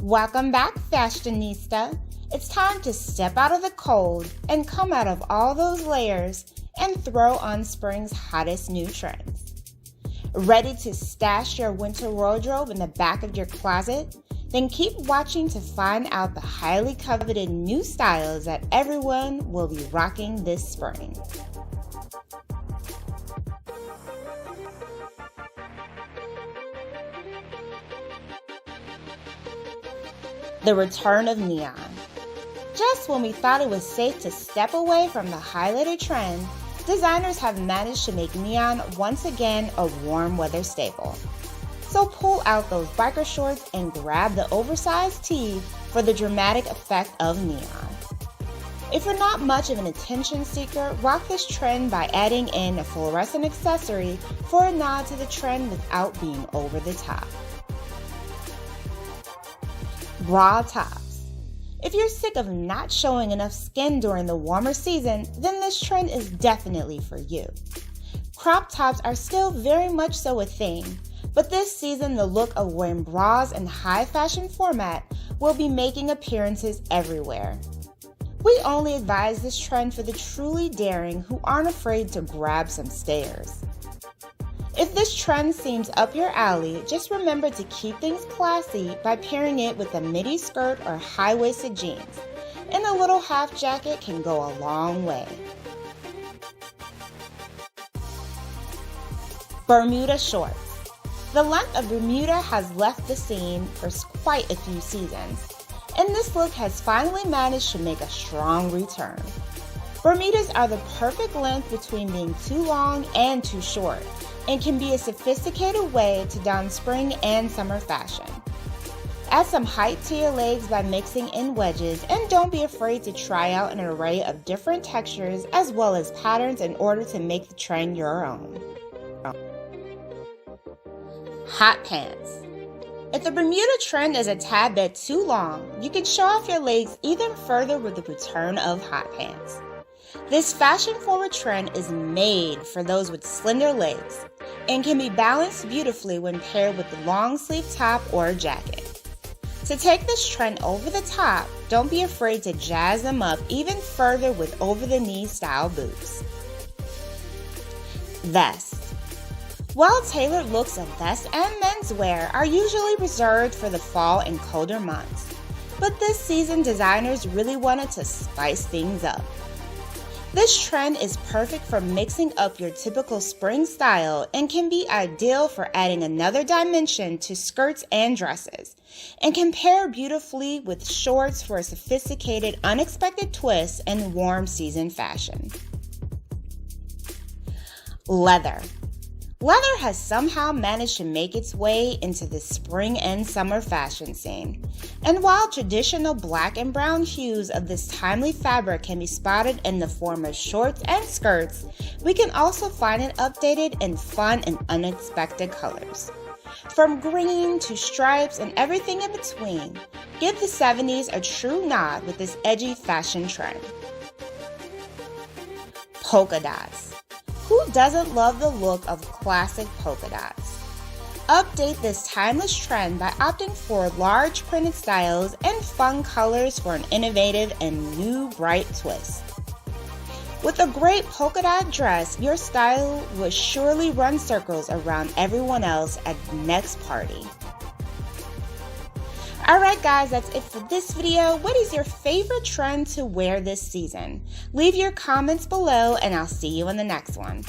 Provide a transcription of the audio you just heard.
Welcome back, fashionista. It's time to step out of the cold and come out of all those layers and throw on spring's hottest new trends. Ready to stash your winter wardrobe in the back of your closet? Then keep watching to find out the highly coveted new styles that everyone will be rocking this spring. The return of neon. Just when we thought it was safe to step away from the highlighter trend, designers have managed to make neon once again a warm weather staple. So pull out those biker shorts and grab the oversized tee for the dramatic effect of neon. If you're not much of an attention seeker, rock this trend by adding in a fluorescent accessory for a nod to the trend without being over the top. Bra tops. If you're sick of not showing enough skin during the warmer season, then this trend is definitely for you. Crop tops are still very much so a thing, but this season the look of wearing bras in high fashion format will be making appearances everywhere. We only advise this trend for the truly daring who aren't afraid to grab some stairs. If this trend seems up your alley, just remember to keep things classy by pairing it with a midi skirt or high-waisted jeans, and a little half jacket can go a long way. Bermuda shorts. The length of Bermuda has left the scene for quite a few seasons, and this look has finally managed to make a strong return. Bermudas are the perfect length between being too long and too short, and can be a sophisticated way to don spring and summer fashion. Add some height to your legs by mixing in wedges, and don't be afraid to try out an array of different textures as well as patterns in order to make the trend your own. Hot pants. If the Bermuda trend is a tad bit too long, you can show off your legs even further with the return of hot pants. This fashion-forward trend is made for those with slender legs and can be balanced beautifully when paired with a long-sleeve top or a jacket. To take this trend over the top, don't be afraid to jazz them up even further with over-the-knee style boots. Vest. Well-tailored looks of vests and menswear are usually reserved for the fall and colder months, but this season designers really wanted to spice things up. This trend is perfect for mixing up your typical spring style and can be ideal for adding another dimension to skirts and dresses, and can pair beautifully with shorts for a sophisticated, unexpected twist in warm season fashion. Leather. Leather has somehow managed to make its way into the spring and summer fashion scene. And while traditional black and brown hues of this timely fabric can be spotted in the form of shorts and skirts, we can also find it updated in fun and unexpected colors. From green to stripes and everything in between, give the 70s a true nod with this edgy fashion trend. Polka dots. Who doesn't love the look of classic polka dots? Update this timeless trend by opting for large printed styles and fun colors for an innovative and new bright twist. With a great polka dot dress, your style will surely run circles around everyone else at the next party. Alright guys, that's it for this video. What is your favorite trend to wear this season? Leave your comments below and I'll see you in the next one.